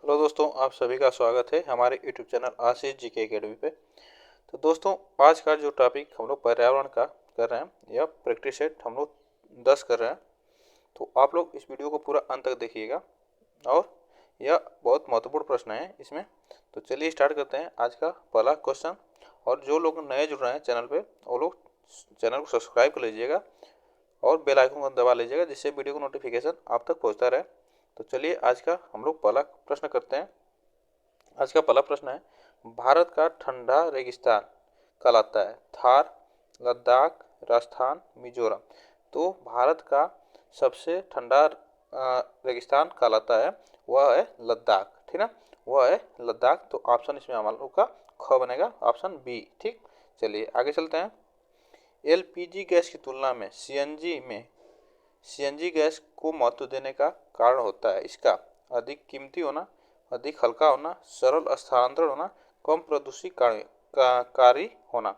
Hello दोस्तों, आप सभी का स्वागत है हमारे यूट्यूब चैनल आशीष जी के अकेडमी पे। तो दोस्तों, आज का जो टॉपिक हम लोग पर्यावरण का कर रहे हैं, यह प्रैक्टिस सेट हम लोग 10 कर रहे हैं। तो आप लोग इस वीडियो को पूरा अंत तक देखिएगा और यह बहुत महत्वपूर्ण प्रश्न है इसमें। तो चलिए स्टार्ट करते हैं आज का पहला क्वेश्चन। और जो लोग नए जुड़ रहे हैं चैनल पे, वो लोग चैनल को सब्सक्राइब कर लीजिएगा और बेल आइकन को दबा लीजिएगा, जिससे वीडियो का नोटिफिकेशन आप तक पहुंचता रहे। तो चलिए आज का हम लोग पहला प्रश्न करते हैं। आज का पहला प्रश्न है, भारत का ठंडा रेगिस्तान कहलाता है थार, लद्दाख, राजस्थान, मिजोरम। तो भारत का सबसे ठंडा रेगिस्तान कहलाता है वह है लद्दाख, ठीक ना, वह है लद्दाख। तो ऑप्शन इसमें हम लोग का ख बनेगा, ऑप्शन बी। ठीक, चलिए आगे चलते हैं। एलपीजी गैस की तुलना में सीएनजी गैस को महत्व देने का कारण होता है इसका अधिक कीमती होना, अधिक हल्का होना, सरल स्थानांतरण होना, कम प्रदूषित कारी होना।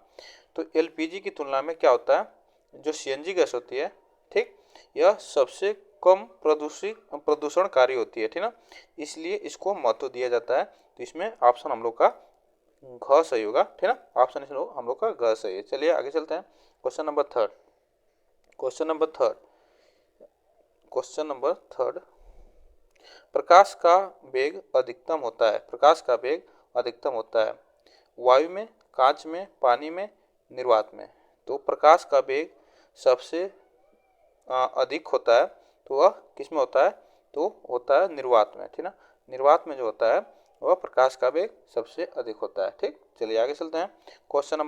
तो एलपीजी की तुलना में क्या होता है, जो सीएनजी गैस होती है, ठीक, यह सबसे कम प्रदूषणकारी होती है, ठीक ना, इसलिए इसको महत्व दिया जाता है। तो इसमें ऑप्शन हम लोग का घ सही होगा, ठीक ना, ऑप्शन इसमें हम लोग का घ सही है। चलिए आगे चलते हैं। Question number third question number third प्रकाश का वेग अधिकतम होता है वायु में, कांच में, पानी में, निर्वात में। तो प्रकाश का वेग सबसे अधिक होता है, तो वह किस में होता है, तो होता है निर्वात में, ठीक ना, निर्वात में जो होता है वह प्रकाश का वेग सबसे अधिक होता है। ठीक, चलिए आगे चलते हैं। क्वेश्चन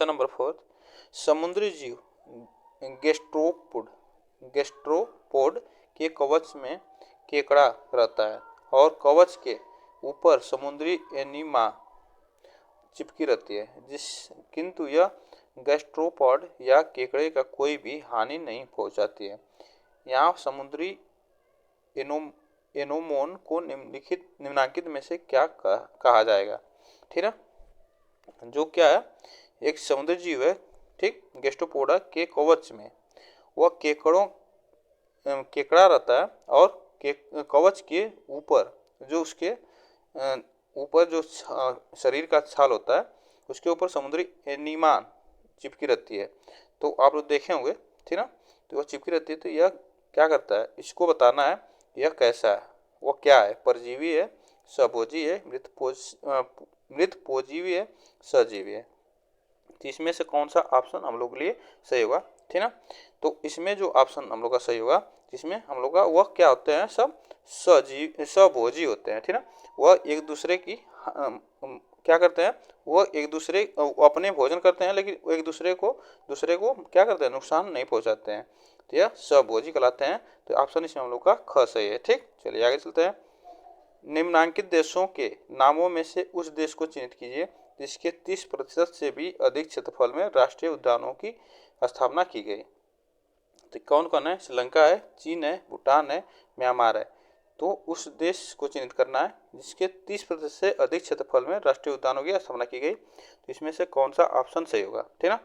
नंबर फोर्थ समुद्री जीव गेस्ट्रोपोड के कवच में केकड़ा रहता है और कवच के ऊपर समुद्री एनीमा चिपकी रहती है, किंतु यह गैस्ट्रोपोड या केकड़े का कोई भी हानि नहीं पहुंचाती है। यहाँ समुद्री एनोमोन को निम्नलिखित में से क्या कहा जाएगा, ठीक है। जो क्या है, एक समुद्री जीव है, ठीक, गैस्ट्रोपोडा के कवच में वह केकड़ा रहता है और कवच के ऊपर जो उसके ऊपर जो शरीर का छाल होता है उसके ऊपर समुद्री एनीमा चिपकी रहती है। तो आप लोग देखे होंगे, ठीक ना, तो वह चिपकी रहती है। तो यह क्या करता है, इसको बताना है यह कैसा है, वो क्या है, परजीवी है, स्वभोजी है, मृतभोजीवी है, सजीवी है। तो इसमें से कौन सा ऑप्शन हम लोग के लिए सही होगा, ठीक ना। तो इसमें जो ऑप्शन हम लोग का सही होगा, जिसमें हम लोग का वह क्या होते हैं, सब स्वभोजी होते हैं, ठीक ना। वह एक दूसरे की क्या करते हैं, वह एक दूसरे अपने भोजन करते हैं, लेकिन एक दूसरे को क्या करते हैं, नुकसान नहीं पहुंचाते हैं। तो यह स्वभोजी कहलाते हैं। तो ऑप्शन इसमें हम लोग का ख सही है। ठीक, चलिए आगे चलते हैं। निम्नलिखित देशों के नामों में से उस देश को चिन्हित कीजिए जिसके 30% से भी अधिक क्षेत्रफल में राष्ट्रीय उद्यानों की स्थापना की गई। तो कौन कौन है, श्रीलंका है, चीन है, भूटान है, म्यांमार है। तो उस देश को चिन्हित करना है जिसके 30% से अधिक क्षेत्रफल में राष्ट्रीय उद्यानों की स्थापना की गई। तो इसमें से कौन सा ऑप्शन सही होगा, ठीक ना,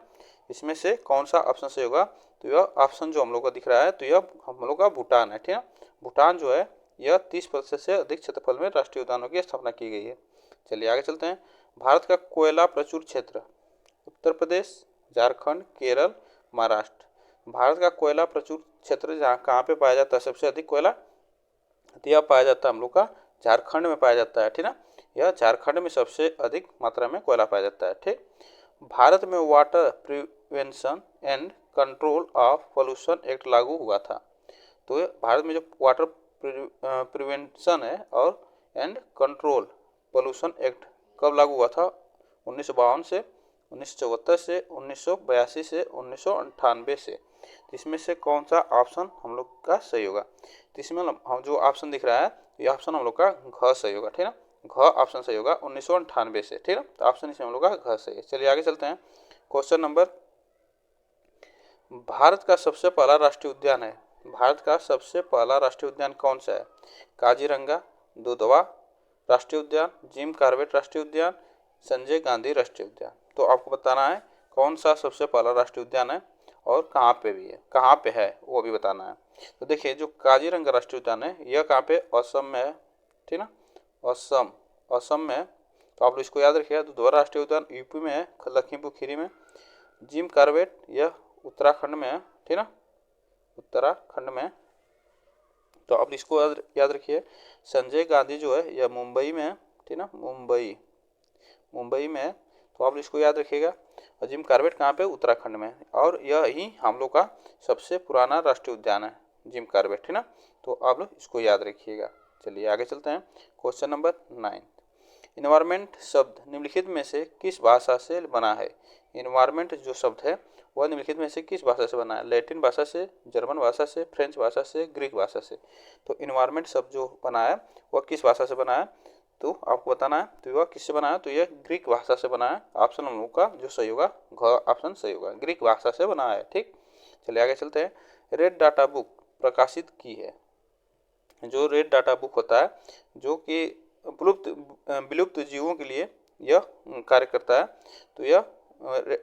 इसमें से कौन सा ऑप्शन सही होगा। तो यह ऑप्शन जो हम लोग का दिख रहा है, तो यह हम लोग का भूटान है, ठीक ना। भूटान जो है यह 30% से अधिक क्षेत्रफल में राष्ट्रीय उद्यानों की स्थापना की गई है। चलिए आगे चलते हैं। भारत का कोयला प्रचुर क्षेत्र उत्तर प्रदेश, झारखंड, केरल, महाराष्ट्र। भारत का कोयला प्रचुर क्षेत्र जहाँ कहाँ पे पाया जाता है सबसे अधिक कोयला, तो यह पाया जाता है हम लोग का झारखंड में पाया जाता है, ठीक ना, यह झारखंड में सबसे अधिक मात्रा में कोयला पाया जाता है। ठीक, भारत में water prevention and control of pollution act लागू हुआ था। तो भारत में जो वाटर प्रिवेंशन है और एंड कंट्रोल पोल्यूशन एक्ट कब लागू हुआ था, 1952 से, 1974 से, 1982 से, 1998 से। तो इसमें से कौन सा ऑप्शन हम लोग का सही होगा। तो इसमें हम जो ऑप्शन दिख रहा है, ये ऑप्शन हम लोग का घ सही होगा, ठीक ना, घ ऑप्शन सही होगा 1998 से, ठीक ना। तो ऑप्शन इसमें हम लोग का घ सही है। चलिए आगे चलते हैं। क्वेश्चन नंबर, भारत का सबसे पहला राष्ट्रीय उद्यान है, भारत का सबसे पहला राष्ट्रीय उद्यान कौन सा है, काजीरंगा, दुधवा राष्ट्रीय उद्यान, जिम कॉर्बेट राष्ट्रीय उद्यान, संजय गांधी राष्ट्रीय उद्यान। तो आपको बताना है कौन सा सबसे पहला राष्ट्रीय उद्यान है और कहाँ पे भी है, कहाँ पे है वो भी बताना है। तो देखिए जो काजीरंगा राष्ट्रीय उद्यान है यह कहाँ पे, असम में है, ठीक ना, असम, असम में है। तो आप लोग इसको याद रखिएगा। तो दोबारा राष्ट्रीय उद्यान यूपी में है, लखीमपुर खीरी में। जिम कॉर्बेट यह उत्तराखंड में है, ठीक ना, उत्तराखंड में। तो आप इसको याद रखिए। संजय गांधी जो है यह मुंबई में है, ठीक ना, मुंबई, मुंबई में है। तो आप इसको याद रखिएगा। और जिम कॉर्बेट कहाँ पे, उत्तराखंड में। और यह ही हम लोग का सबसे पुराना राष्ट्रीय उद्यान है, जिम कॉर्बेट, ठीक ना। तो आप लोग इसको याद रखिएगा। चलिए आगे चलते हैं। क्वेश्चन नंबर 9, इन्वायरमेंट शब्द निम्नलिखित में से किस भाषा से बना है। इन्वायरमेंट जो शब्द है वह निम्नलिखित में से किस भाषा से बना है। लैटिन भाषा से, जर्मन भाषा से, फ्रेंच भाषा से, ग्रीक भाषा से। तो इन्वायरमेंट शब्द जो बना है वह किस भाषा से बना है, तो आपको बताना है। तो वह किससे बना है, तो यह ग्रीक भाषा से बना है। ऑप्शन हम लोग का जो सही होगा, ऑप्शन सही होगा, ग्रीक भाषा से बना है। ठीक, चलिए आगे चलते हैं। रेड डाटा बुक प्रकाशित की है। जो रेड डाटा बुक होता है जो कि विलुप्त जीवों के लिए यह कार्य करता है, तो यह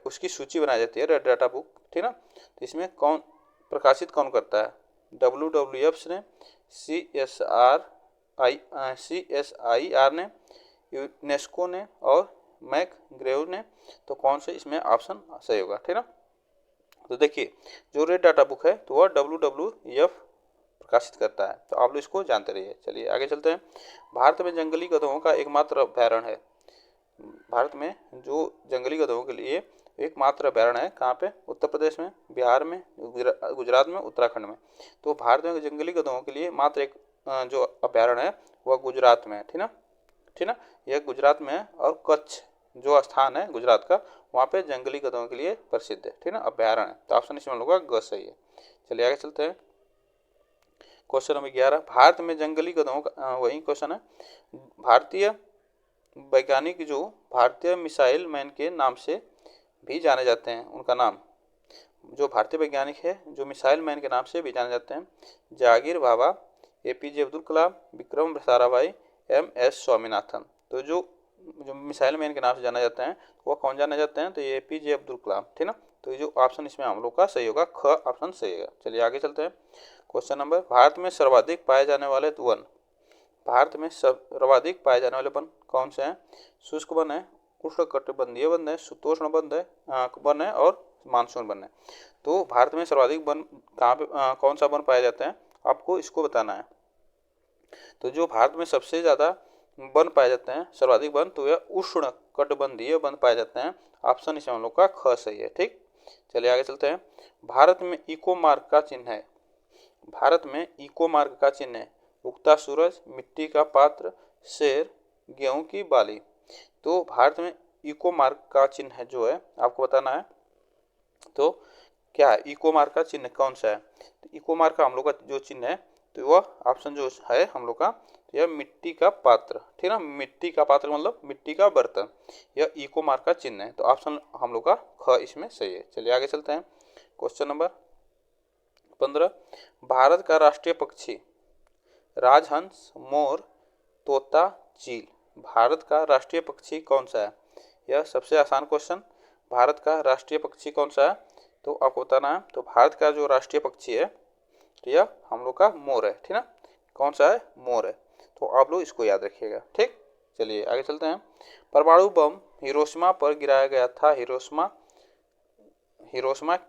उसकी सूची बनाई जाती है, रेड डाटा बुक, ठीक ना। तो इसमें कौन प्रकाशित कौन करता है, WWF ने, CSIR ने, यूनेस्को ने और मैक ग्रेव ने। तो कौन से इसमें ऑप्शन सही होगा, ठीक ना। तो देखिए जो रेड डाटा बुक है तो वह WWF प्रकाशित करता है। तो आप लोग इसको जानते रहिए। चलिए आगे चलते हैं। भारत में जंगली गधों का एकमात्र अभ्यारण्य है। भारत में जो जंगली गधों के लिए एकमात्र अभ्यारण्य है कहाँ पे, उत्तर प्रदेश में, बिहार में, गुजरात में, उत्तराखंड में। तो भारत में जंगली गधों के लिए मात्र एक जो अभ्यारण्य है वह गुजरात में है, ठीक ना, ठीक ना, यह गुजरात में है। और कच्छ जो स्थान है गुजरात का, वहाँ पे जंगली गधों के लिए प्रसिद्ध है, ठीक ना, अभ्यारण्य। तो ऑप्शन इसमें हम लोग का ग सही है। चलिए आगे चलते हैं। क्वेश्चन नंबर 11, भारत में जंगली गधों का वही क्वेश्चन है। भारतीय वैज्ञानिक जो भारतीय मिसाइल मैन के नाम से भी जाने जाते हैं, उनका नाम, जो भारतीय वैज्ञानिक है जो मिसाइल मैन के नाम से भी जाने जाते हैं, जहांगीर भाभा, APJ अब्दुल कलाम, विक्रम साराभाई, MS स्वामीनाथन। तो जो मिसाइल मैन के नाम से जाना जाते हैं वो कौन जाने जाते हैं, तो ये APJ अब्दुल कलाम, ठीक ना। तो ये जो ऑप्शन इसमें हम लोग का सही होगा, ख ऑप्शन सही होगा। चलिए आगे चलते हैं। क्वेश्चन नंबर, भारत में सर्वाधिक पाए जाने वाले वन, भारत में सर्वाधिक पाए जाने वाले वन कौन से हैं। शुष्क वन है, उष्णकटिबंधीय वन है, शीतोष्ण वन है और मानसून वन है। तो भारत में सर्वाधिक वन कहाँ पे कौन सा वन पाए जाते हैं, आपको इसको बताना है। तो जो भारत में सबसे ज़्यादा वन पाए जाते हैं, सर्वाधिक वन, तो यह उष्णकटिबंधीय वन पाए जाते हैं। ऑप्शन इसमें हम लोग का ख सही है। ठीक, चलिए आगे चलते हैं। भारत में इको मार्क का चिन्ह है। भारत में इको मार्क का चिन्ह है उगता सूरज, मिट्टी का पात्र, शेर, गेहूं की बाली। तो भारत में इको मार्क का चिन्ह है जो है आपको बताना है। तो क्या है इको मार्क का चिन्ह कौन सा है, तो इको मार्क का हम लोग का जो चिन्ह है तो वह ऑप्शन जो है हम लोग का, तो यह मिट्टी का पात्र, ठीक ना, मिट्टी का पात्र मतलब मिट्टी का बर्तन, यह इको मार्क का चिन्ह है। तो ऑप्शन हम लोग का ख इसमें सही है। चलिए आगे चलते हैं। क्वेश्चन नंबर 15, भारत का राष्ट्रीय पक्षी राजहंस, मोर, तोता, चील। भारत का राष्ट्रीय पक्षी कौन सा है, यह सबसे आसान क्वेश्चन। भारत का राष्ट्रीय पक्षी कौन सा है, तो आपको बताना है। तो भारत का जो राष्ट्रीय पक्षी है तो यह हम लोग का मोर है, ठीक ना, कौन सा है, मोर है। तो आप लोग इसको याद रखिएगा। ठीक, चलिए आगे चलते हैं। परमाणु बम हिरोशिमा पर गिराया गया था। हिरोशिमा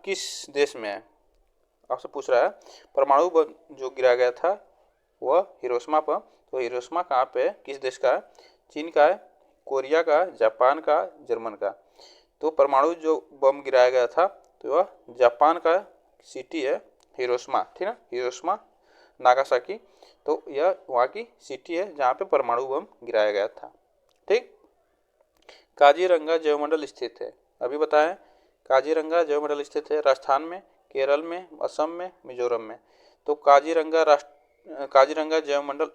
किस देश में है, आपसे पूछ रहा है। परमाणु बम जो गिराया गया था वह हिरोशिमा पर, तो हिरोशिमा कहाँ पे है, किस देश का है, चीन का है, कोरिया का, जापान का, जर्मन का। तो परमाणु जो बम गिराया गया था तो वह जापान का सिटी है हिरोशिमा, ठीक है, हिरोशिमा नागासाकी। तो यह वहाँ की सिटी है जहाँ पे परमाणु बम गिराया गया था। ठीक, काजीरंगा जैवमंडल स्थित है, अभी बताएं। काजीरंगा जैवमंडल स्थित है राजस्थान में, केरल में, असम में, मिजोरम में। तो काजीरंगा जैवमंडल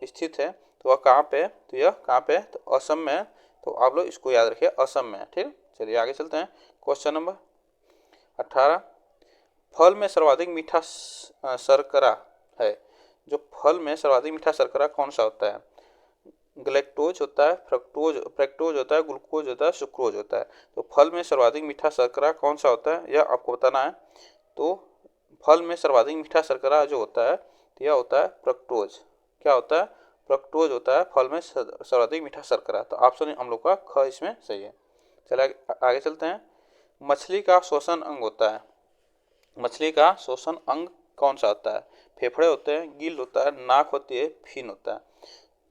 स्थित है तो वह कहाँ पे है, तो यह कहाँ पे है, तो असम में है। तो आप लोग इसको याद रखिए, असम में है। ठीक, चलिए आगे चलते हैं। क्वेश्चन नंबर 18, फल में सर्वाधिक मीठा शर्करा है। जो फल में सर्वाधिक मीठा शर्करा कौन सा होता है, ग्लैक्टोज होता है, फ्रक्टोज होता है, ग्लूकोज होता है, सुक्रोज होता है। तो फल में सर्वाधिक मीठा शर्करा कौन सा होता है यह आपको बताना है। तो फल में सर्वाधिक मीठा शर्करा जो होता है तो यह होता है फ्रक्टोज। क्या होता है? फ्रक्टोज होता है फल में सर्वाधिक मीठा शर्करा। तो ऑप्शन हम लोग का ख इसमें सही है। चलिए आगे चलते हैं। मछली का श्वसन अंग होता है, मछली का श्वसन अंग कौन सा होता है? फेफड़े होते हैं, गिल होता है, नाक होती है, फिन होता है।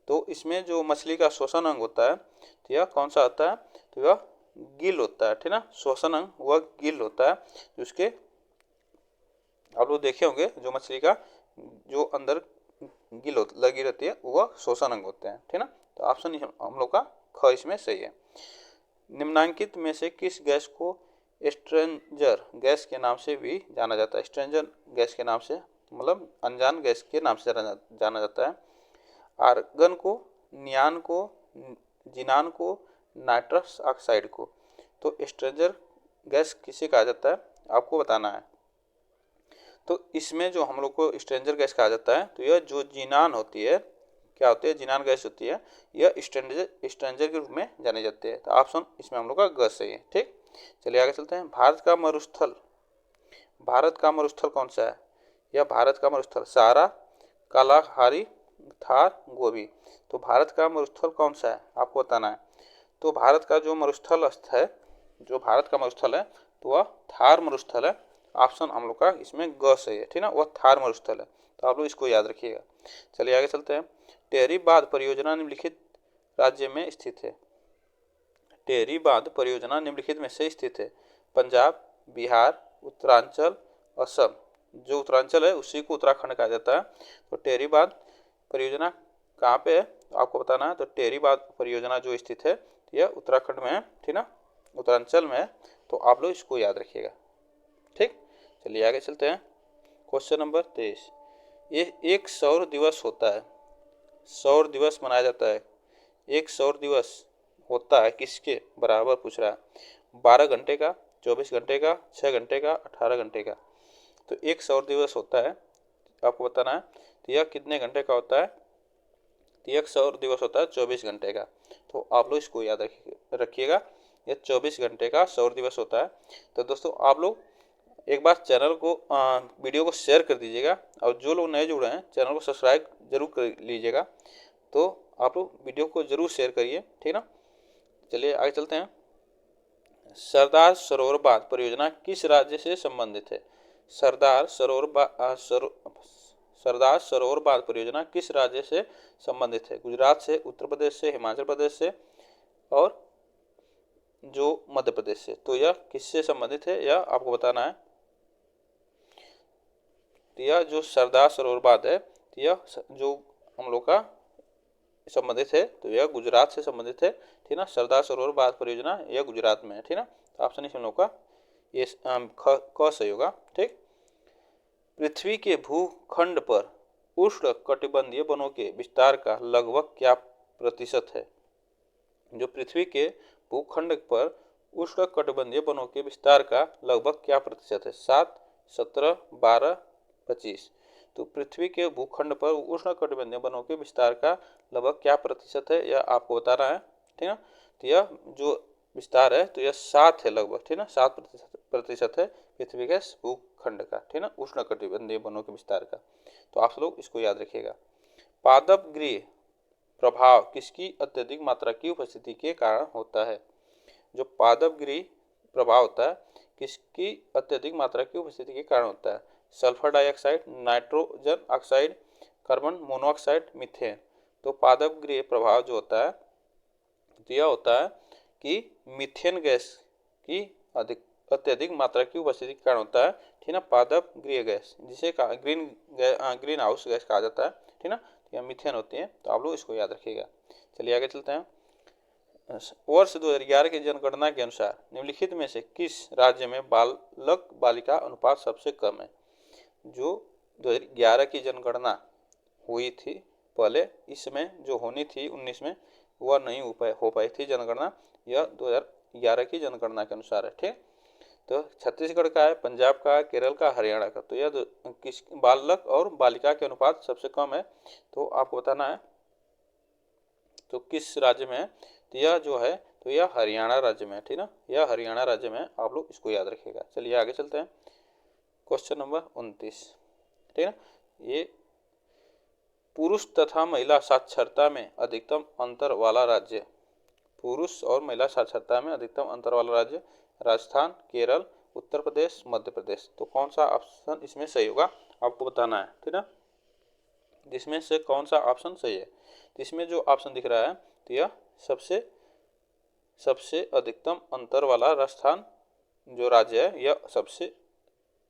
तो इसमें जो मछली का श्वसन अंग होता है तो यह कौन सा होता है? तो यह गिल होता है, ठीक ना। श्वसन अंग वह गिल होता है, जिसके आप लोग देखे होंगे जो मछली का जो अंदर गिल लगी रहती है वह श्वसन अंग होते हैं, ठीक ना। तो ऑप्शन हम लोग का ख इसमें सही है। निम्नांकित में से किस गैस को स्ट्रेंजर गैस के नाम से भी जाना जाता है? स्ट्रेंजर गैस के नाम से मतलब अनजान गैस के नाम से जाना जाता है। आर्गन को, नियान को, जिनान को, नाइट्रस ऑक्साइड को। तो स्ट्रेंजर गैस किसे कहा जाता है आपको बताना है। तो इसमें जो हम लोग को स्ट्रेंजर गैस कहा जाता है तो यह जो जिनान होती है, क्या होती है? जिनान गैस होती है, यह स्ट्रेंजर के रूप में जाने जाते हैं। तो ऑप्शन इसमें हम लोग का ग सही है, ठीक। चलिए आगे चलते हैं। भारत का मरुस्थल कौन सा है? यह भारत का मरुस्थल सहारा, कालाहारी, थार, गोबी। तो भारत का मरुस्थल कौन सा है आपको बताना है। तो भारत का जो मरुस्थल है, जो भारत का मरुस्थल है तो वह थार मरुस्थल है। ऑप्शन हम लोग का इसमें ग सही है, ठीक ना। वह थार मरुस्थल है, तो आप लोग इसको याद रखिएगा। चलिए आगे चलते हैं। टेहरी बांध परियोजना निम्नलिखित राज्य में स्थित है। टेहरी बांध परियोजना निम्नलिखित में से स्थित है। पंजाब, बिहार, उत्तरांचल, असम। जो उत्तरांचल है उसी को उत्तराखंड कहा जाता है। तो टेहरी बांध परियोजना कहाँ पे है आपको बताना है। तो टेहरी बांध परियोजना जो स्थित है यह उत्तराखंड में है, ठीक ना, उत्तरांचल में है। तो आप लोग इसको याद रखिएगा, ठीक। चलिए आगे चलते हैं। Question number 23। ये एक सौर दिवस होता है, सौर दिवस मनाया जाता है। एक सौर दिवस होता है किसके बराबर पूछ रहा है? 12 घंटे का, 24 घंटे का, 6 घंटे का, 18 घंटे का। तो एक सौर दिवस होता है आपको बताना है तो यह कितने घंटे का होता है? तो एक सौर दिवस होता है 24 घंटे का। तो आप लोग इसको याद रखिएगा, यह 24 घंटे का सौर दिवस होता है। तो दोस्तों आप लोग एक बार चैनल को वीडियो को शेयर कर दीजिएगा, और जो लोग नए जुड़े हैं चैनल को सब्सक्राइब जरूर कर लीजिएगा। तो आप लोग वीडियो को जरूर शेयर करिए, ठीक ना। चलिए आगे चलते हैं। सरदार सरोवर बांध परियोजना किस राज्य से संबंधित है? सरदार सरोवर बांध परियोजना किस राज्य से संबंधित है? गुजरात से, उत्तर प्रदेश से, हिमाचल प्रदेश से और जो मध्य प्रदेश से। तो यह किससे संबंधित है यह आपको बताना है। तो यह जो सरदार सरोवर बांध है तो यह जो हम लोग का संबंधित है तो यह गुजरात से संबंधित है, ठीक ना। सरदार सरोवर बांध परियोजना यह गुजरात में है, ठीक ना। तो ऑप्शन इस हम लोग का ये क सही होगा, ठीक। पृथ्वी के भूखंड पर उष्ण कटिबंधीय वनों के विस्तार का लगभग क्या प्रतिशत है? जो पृथ्वी के भूखंड पर उष्ण कटिबंधीय वनों के विस्तार का लगभग क्या प्रतिशत है? 7, 17, 12, 25। तो पृथ्वी के भूखंड पर उष्ण कटिबंधीय वनों के विस्तार का लगभग क्या प्रतिशत है यह आपको बताना है, ठीक है। तो यह जो विस्तार है तो यह 7 है लगभग, ठीक ना। 7% है पृथ्वी के भूखंड का, ठीक ना, उष्ण कटिबंधीय वनों के विस्तार का। तो आप लोग इसको याद रखिएगा। पादप गृह प्रभाव किसकी अत्यधिक मात्रा की उपस्थिति के कारण होता है? जो पादप गृह प्रभाव होता है किसकी अत्यधिक मात्रा की उपस्थिति के कारण होता है? Sulphur dioxide, nitrogen oxide, carbon monoxide, methane. तो पादप गृह प्रभाव जो होता है तो यह होता है कि मीथेन गैस की अत्यधिक मात्रा की उपस्थिति के कारण होता है, ठीक ना। पादप गृह गैस जिसे ग्रीन हाउस गैस कहा जाता है, ठीक ना। यह मीथेन होती है। तो आप लोग इसको याद रखिएगा। चलिए आगे चलते हैं। वर्ष 2011 की जनगणना के अनुसार निम्नलिखित में से किस राज्य में बालक बालिका अनुपात सबसे कम है? जो 2011 की जनगणना हुई थी पहले, इसमें जो होनी थी 19 में वह नहीं हो पाई थी जनगणना, यह 2011 की जनगणना के अनुसार है, ठीक। तो छत्तीसगढ़ का है, पंजाब का, केरल का, हरियाणा का। तो यह किस बालक और बालिका के अनुपात सबसे कम है तो आपको बताना है तो किस राज्य में है। तो यह जो है तो यह हरियाणा राज्य में है, ठीक ना। यह हरियाणा राज्य में है, आप लोग इसको याद रखिएगा। चलिए आगे चलते हैं। क्वेश्चन नंबर 29, ठीक है ना। ये पुरुष तथा महिला साक्षरता में अधिकतम अंतर वाला राज्य, पुरुष और महिला साक्षरता में अधिकतम अंतर वाला राज्य राजस्थान, केरल, उत्तर प्रदेश, मध्य प्रदेश। तो कौन सा ऑप्शन इसमें सही होगा आपको बताना है, ठीक है। जिसमें से कौन सा ऑप्शन सही है, तो इसमें जो ऑप्शन दिख रहा है तो यह सबसे अधिकतम अंतर वाला राजस्थान जो राज्य है यह सबसे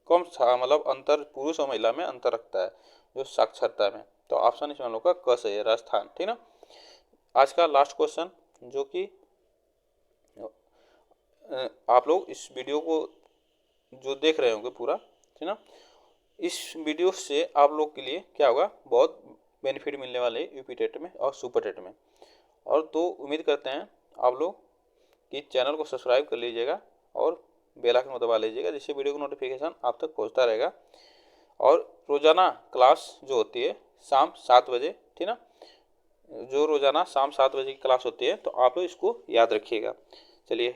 कम मतलब अंतर पुरुष और महिला में अंतर रखता है जो साक्षरता में। तो ऑप्शन इसमें हम लोग का क सही है, राजस्थान, ठीक ना। आज का लास्ट क्वेश्चन जो कि आप लोग इस वीडियो को जो देख रहे होंगे पूरा, ठीक ना, इस वीडियो से आप लोग के लिए क्या होगा, बहुत बेनिफिट मिलने वाले यूपी टेट में और सुपर टेट में। और तो उम्मीद करते हैं आप लोग कि चैनल को सब्सक्राइब कर लीजिएगा और बेल आइकन को दबा लीजिएगा, जिससे वीडियो का नोटिफिकेशन आप तक पहुंचता रहेगा। और रोजाना क्लास जो होती है शाम 7 बजे, ठीक ना, जो रोजाना शाम 7 बजे की क्लास होती है, तो आप लोग इसको याद रखिएगा। चलिए